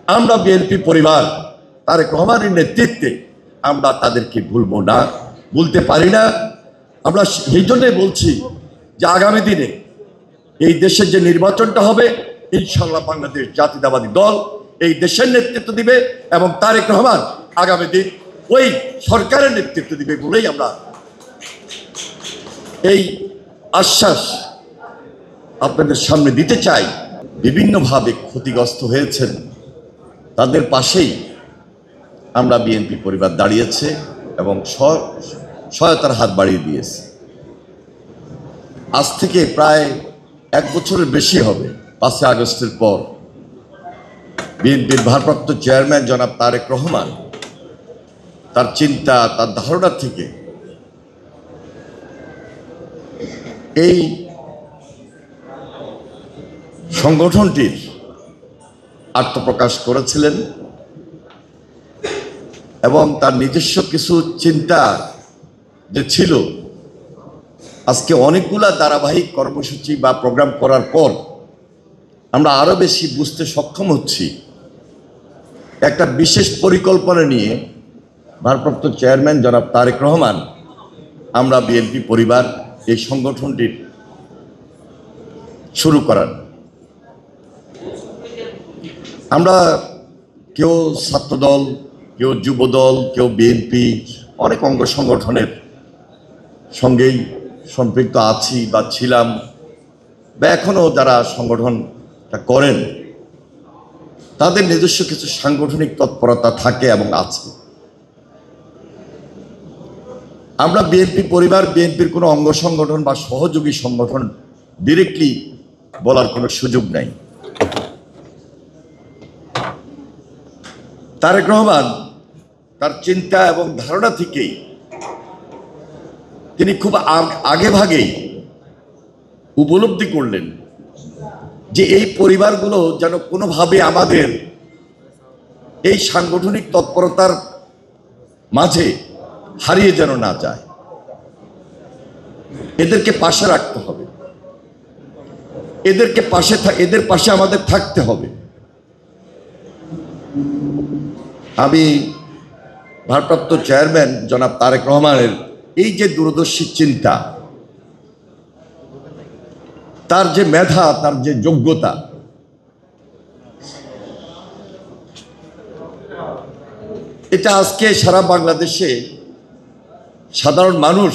আমরা বিএনপি পরিবার তারেক রহমানের নেতৃত্বে আমরা তাদেরকে ভুলবো না, ভুলতে পারি না। আমরা সেই জন্যই বলছি যে আগামী দিনে এই দেশের যে নির্বাচনটা হবে, ইনশাআল্লাহ বাংলাদেশ জাতীয়তাবাদী দল এই দেশের নেতৃত্ব দিবে এবং তারেক রহমান আগামী দিন ওই সরকারের নেতৃত্ব দিবে বলেই আমরা এই আশ্বাস আপনাদের সামনে দিতে চাই। বিভিন্নভাবে ক্ষতিগ্রস্ত হয়েছেন তাদের পাশেই আমরা বিএনপি পরিবার দাঁড়িয়েছে এবং সহায়তার হাত বাড়িয়ে দিয়েছে। আজ থেকে প্রায় 1 বছরের বেশি হবে, 5 আগস্টের পর বিএনপির ভারপ্রাপ্ত চেয়ারম্যান জনাব তারেক রহমান তার চিন্তা, তার ধারণা থেকে এই সংগঠনটির আত্মপ্রকাশ করেছিলেন এবং তার নিজস্ব কিছু চিন্তা যে ছিল, আজকে অনেকগুলা ধারাবাহিক কর্মসূচি বা প্রোগ্রাম করার পর আমরা আরো বেশি বুঝতে সক্ষম হচ্ছি একটা বিশেষ পরিকল্পনা নিয়ে ভারপ্রাপ্ত চেয়ারম্যান জনাব তারেক রহমান আমরা বিএনপি পরিবার এই সংগঠনটির শুরু করার। আমরা কেউ ছাত্রদল, কেউ যুবদল, কেউ বিএনপি, অনেক অঙ্গ সংগঠনের সঙ্গেই সম্পৃক্ত আছি বা ছিলাম, বা এখনও যারা সংগঠনটা করেন তাদের নিজস্ব কিছু সাংগঠনিক তৎপরতা থাকে এবং আছে। আমরা বিএনপি পরিবার বিএনপির কোনো অঙ্গ সংগঠন বা সহযোগী সংগঠন ডিরেক্টলি বলার কোনো সুযোগ নাই। তারেক রহমান তার চিন্তা এবং ধারণা থেকেই তিনি খুব আগে ভাগেই উপলব্ধি করলেন যে এই পরিবারগুলো যেন কোনোভাবে আমাদের এই সাংগঠনিক তৎপরতার মাঝে হারিয়ে যেন না যায়, এদেরকে পাশে রাখতে হবে, এদের পাশে আমাদের থাকতে হবে। আমি ভারপ্রাপ্ত চেয়ারম্যান জনাব তারেক রহমানের এই যে দূরদর্শী চিন্তা, তার যে মেধা, তার যে যোগ্যতা, এটা আজকে সারা বাংলাদেশে সাধারণ মানুষ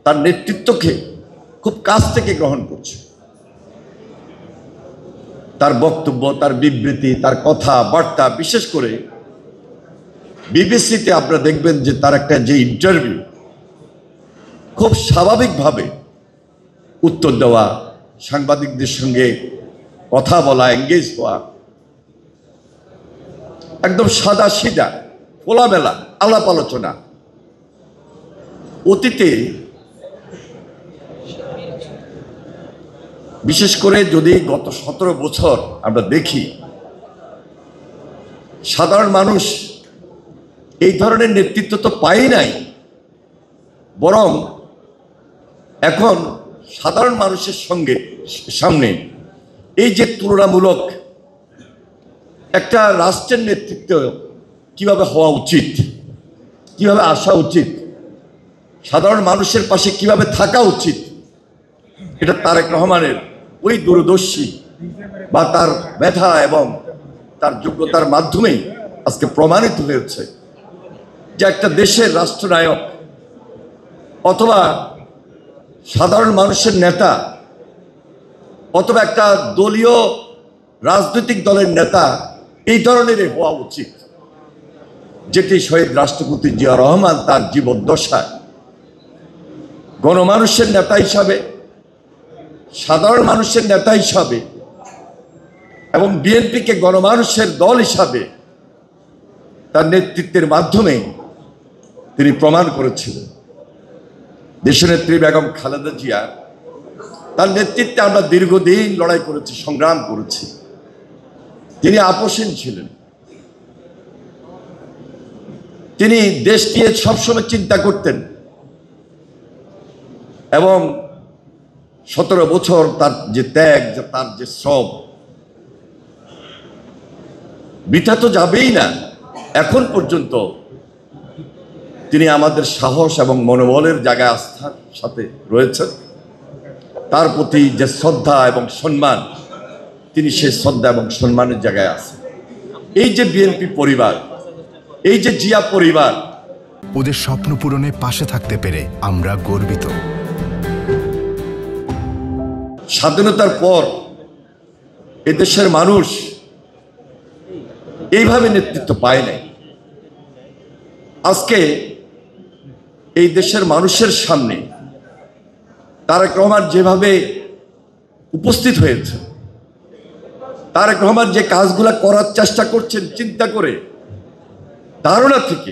তার নেতৃত্বকে খুব কাছ থেকে গ্রহণ করছে। তার বক্তব্য, তার বিবৃতি, তার কথা বার্তা, বিশেষ করে বিবিসিতে আপনারা দেখবেন যে তার একটা যে ইন্টারভিউ, খুব স্বাভাবিকভাবে উত্তর দেওয়া, সাংবাদিকদের সঙ্গে কথা বলা, এঙ্গেজ হওয়া, একদম সাদা সিধা খোলামেলা আলাপ আলোচনা। অতীতে বিশেষ করে যদি গত 17 বছর আমরা দেখি, সাধারণ মানুষ এই ধরনের নেতৃত্ব তো পাই নাই, বরং এখন সাধারণ মানুষের সামনে এই যে তুলনামূলক একটা রাষ্ট্রের নেতৃত্ব কিভাবে হওয়া উচিত, কিভাবে আসা উচিত, সাধারণ মানুষের পাশে কিভাবে থাকা উচিত, এটা তারেক রহমানের ওই দূরদর্শী বা তার মেধা এবং তার যোগ্যতার মাধ্যমেই আজকে প্রমাণিত হয়েছে যে একটা দেশের রাষ্ট্রনায়ক অথবা সাধারণ মানুষের নেতা অথবা একটা দলীয় রাজনৈতিক দলের নেতা এই ধরনেরই হওয়া উচিত, যেটি শহীদ রাষ্ট্রপতি জিয়া রহমান তার জীবদ্দশায় গণমানুষের নেতা হিসাবে, সাধারণ মানুষের নেতা হিসাবে এবং বিএনপিকে গণমানুষের দল হিসাবে তার নেতৃত্বের মাধ্যমে তিনি প্রমাণ করেছিলেন। দেশনেত্রী বেগম খালেদা জিয়া, তার নেতৃত্বে আমরা দীর্ঘদিন লড়াই করেছি, সংগ্রাম করেছি। তিনি আপোষহীন ছিলেন, তিনি দেশ নিয়ে সবসময় চিন্তা করতেন এবং 17 বছর তার যে ত্যাগ, তার যে শ্রম, বৃথা তো যাবেই না। এখন পর্যন্ত তিনি আমাদের সাহস এবং মনোবলের জায়গায় আস্থার সাথে রয়েছেন। তার প্রতি যে শ্রদ্ধা এবং সম্মান, তিনি সেই শ্রদ্ধা এবং সম্মানের জায়গায় আছেন। এই যে বিএনপি পরিবার, এই যে জিয়া পরিবার, ওদের স্বপ্ন পূরণে পাশে থাকতে পেরে আমরা গর্বিত। স্বাধীনতার পর এদেশের মানুষ এইভাবে নেতৃত্ব পায় নাই। আজকে এই দেশের মানুষের সামনে তারেক রহমান যেভাবে উপস্থিত হয়েছে, তারেক রহমান যে কাজগুলা করার চেষ্টা করছেন চিন্তা করে, ধারণা থেকে,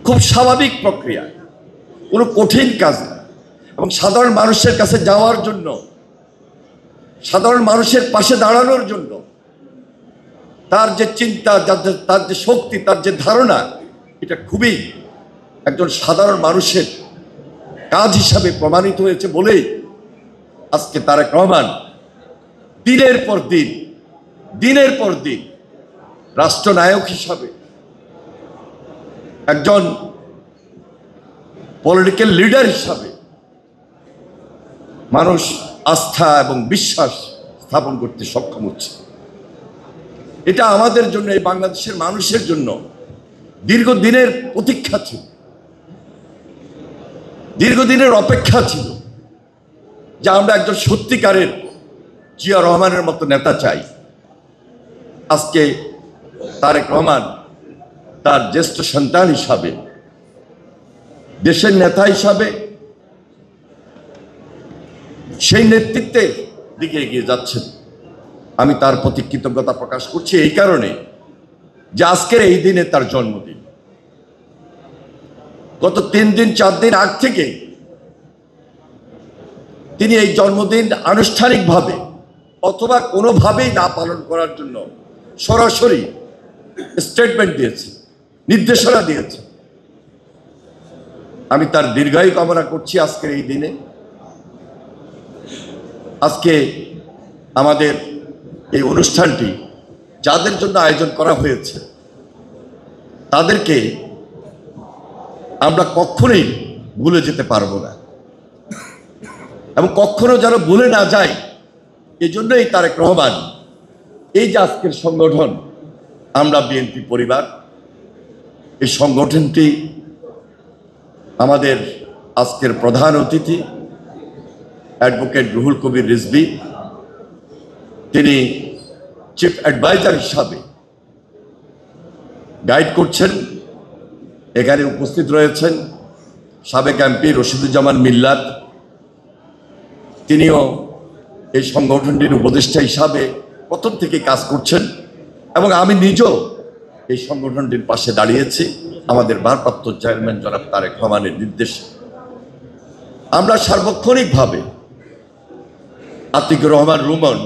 খুব স্বাভাবিক প্রক্রিয়া, কোনো কঠিন কাজ না। এবং সাধারণ মানুষের কাছে যাওয়ার জন্য, সাধারণ মানুষের পাশে দাঁড়ানোর জন্য তার যে চিন্তা, তার যে শক্তি, তার যে ধারণা, এটা খুবই একজন সাধারণ মানুষের কাজ হিসাবে প্রমাণিত হয়েছে বলেই আজকে তারেক রহমান দিনের পর দিন, দিনের পর দিন রাষ্ট্রনায়ক হিসাবে, একজন পলিটিক্যাল লিডার হিসাবে মানুষ আস্থা এবং বিশ্বাস স্থাপন করতে সক্ষম হচ্ছে। এটা আমাদের জন্য, এই বাংলাদেশের মানুষের জন্য দীর্ঘদিনের প্রতীক্ষা ছিল, দীর্ঘদিনের অপেক্ষা ছিল যে আমরা একজন সত্যিকারের জিয়া রহমানের মতো নেতা চাই। আজকে তারেক রহমান তার জ্যেষ্ঠ সন্তান হিসাবে, দেশের নেতা হিসাবে সেই নেতৃত্বের দিকে এগিয়ে যাচ্ছেন। আমি তার প্রতি কৃতজ্ঞতা প্রকাশ করছি এই কারণে যে আজকের এই দিনে তার জন্মদিন। গত 3 দিন 4 দিন আগ থেকে তিনি এই জন্মদিন আনুষ্ঠানিকভাবে অথবা কোনোভাবেই না পালন করার জন্য সরাসরি স্টেটমেন্ট দিয়েছে, নির্দেশনা দিয়েছে। আমি তার দীর্ঘায়ু কামনা করছি আজকের এই দিনে। আজকে আমাদের এই অনুষ্ঠানটি যাদের জন্য আয়োজন করা হয়েছে, তাদেরকে আমরা কখনোই ভুলে যেতে পারবো না এবং কখনো যেন ভুলে না যায়। এই জন্যই তারেক রহমান, এই যে আজকের সংগঠন আমরা বিএনপি পরিবার, এই সংগঠনটি আমাদের আজকের প্রধান অতিথি অ্যাডভোকেট রুহুল কবির রিজভী, তিনি চিফ অ্যাডভাইজার হিসাবে গাইড করছেন। এখানে উপস্থিত রয়েছেন সাবেক এমপি রশিদুজ্জামান মিল্লাত, তিনিও এই সংগঠনটির উপদেষ্টা হিসাবে প্রথম থেকে কাজ করছেন এবং আমি নিজেও এই সংগঠনটির পাশে দাঁড়িয়েছি আমাদের ভারপ্রাপ্ত চেয়ারম্যান জনাব তারেক রহমানের নির্দেশে। আমরা সার্বক্ষণিকভাবে আতিকুর রহমান রুমন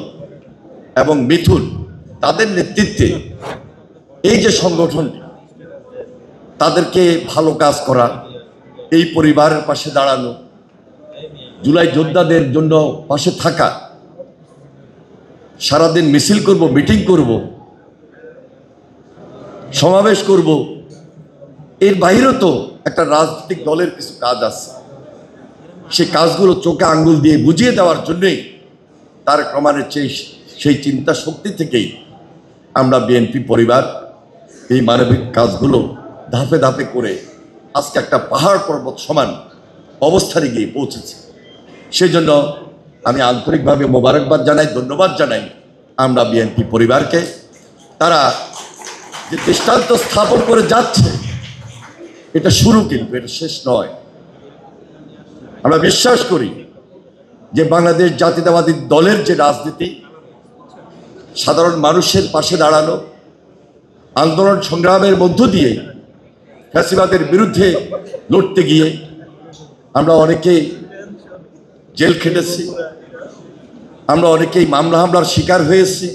এবং মিথুন, তাদের নেতৃত্বে এই যে সংগঠনটি, তাদেরকে ভালো কাজ করা, এই পরিবারের পাশে দাঁড়ানো, জুলাই যোদ্ধাদের জন্য পাশে থাকা, সারাদিন মিছিল করব, মিটিং করব, সমাবেশ করব, এর বাইরেও তো একটা রাজনৈতিক দলের কিছু কাজ আছে। সেই কাজগুলো চোখে আঙ্গুল দিয়ে বুঝিয়ে দেওয়ার জন্যই তারেক রহমানের সেই চিন্তা শক্তি থেকেই আমরা বিএনপি পরিবার এই মানবিক কাজগুলো ধাপে ধাপে করে আজকে একটা পাহাড় পর্বত সমান অবস্থানে গিয়ে পৌঁছেছে। সেই জন্য আমি আন্তরিকভাবে মোবারকবাদ জানাই, ধন্যবাদ জানাই আমরা বিএনপি পরিবারকে। তারা যে দৃষ্টান্ত স্থাপন করে যাচ্ছে, এটা শুরু, কিন্তু এটা শেষ নয়। আমরা বিশ্বাস করি যে বাংলাদেশ জাতীয়তাবাদী দলের যে রাজনীতি, সাধারণ মানুষের পাশে দাঁড়ানো, আন্দোলন সংগ্রামের মধ্য দিয়ে ফ্যাসিবাদের বিরুদ্ধে লড়তে গিয়ে আমরা অনেকেই জেল খেটেছি, আমরা অনেকেই মামলা হামলার শিকার হয়েছি,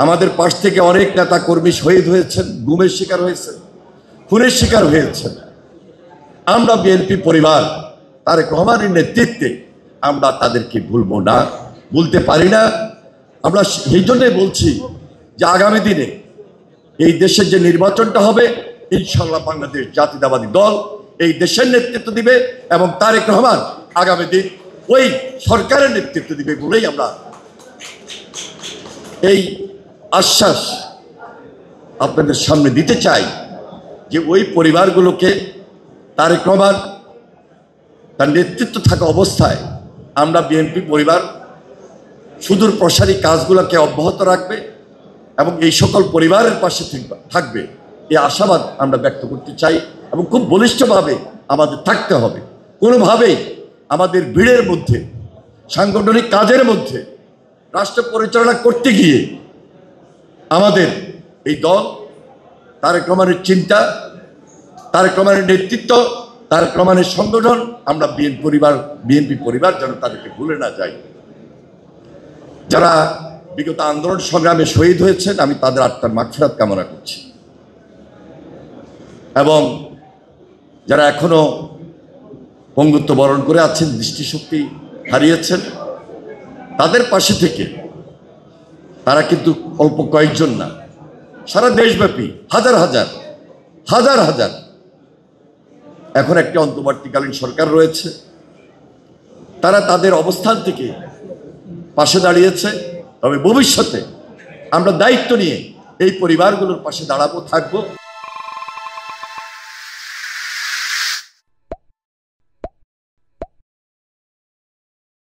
আমাদের পাশ থেকে অনেক নেতা কর্মী শহীদ হয়েছেন, গুমের শিকার হয়েছেন, খুনের শিকার হয়েছেন। আমরা বিএনপি পরিবার তারেক রহমানের নেতৃত্বে আমরা তাদেরকে ভুলবো না, ভুলতে পারি না, আমরা সেই জন্যই বলছি যে আগামী দিনে এই দেশের যে নির্বাচনটা হবে, ইনশাল্লাহ বাংলাদেশ জাতীয়তাবাদী দল এই দেশের নেতৃত্ব দিবে এবং তারেক রহমান আগামী দিন ওই সরকারের নেতৃত্ব দিবে বলেই আমরা এই আশ্বাস আপনাদের সামনে দিতে চাই যে ওই পরিবারগুলোকে তারেক রহমান তার নেতৃত্ব থাকা অবস্থায় আমরা বিএনপি পরিবার সুদূর প্রসারী কাজগুলোকে অব্যাহত রাখবে এবং এই সকল পরিবারের পাশে থাকবে এই আশাবাদ আমরা ব্যক্ত করতে চাই এবং খুব বলিষ্ঠভাবে আমাদের থাকতে হবে। কোনোভাবেই আমাদের ভিড়ের মধ্যে সাংগঠনিক কাজের মধ্যে রাষ্ট্র পরিচালনা করতে গিয়ে আমাদের এই দল তারেক রহমানের চিন্তা, তারেক রহমানের নেতৃত্ব, তারেক রহমানের সংগঠন, আমরা বিএনপি পরিবার যেন তাদেরকে ভুলে না যাই। যারা বিগত আন্দোলন সংগ্রামে শহীদ হয়েছেন আমি তাদের আত্মার মাগফিরাত কামনা করছি এবং যারা এখনো পঙ্গুত্ব বরণ করে আছেন, দৃষ্টিশক্তি হারিয়েছেন, তাদের পাশে থেকে তারা কিন্তু অল্প কয়েকজন না, সারা দেশব্যাপী হাজার হাজার হাজার হাজার এখন একটি অন্তর্বর্তীকালীন সরকার রয়েছে, তারা তাদের অবস্থান থেকে পাশে দাঁড়িয়েছে। তবে ভবিষ্যতে আমরা দায়িত্ব নিয়ে এই পরিবারগুলোর পাশে দাঁড়াবো, থাকবো।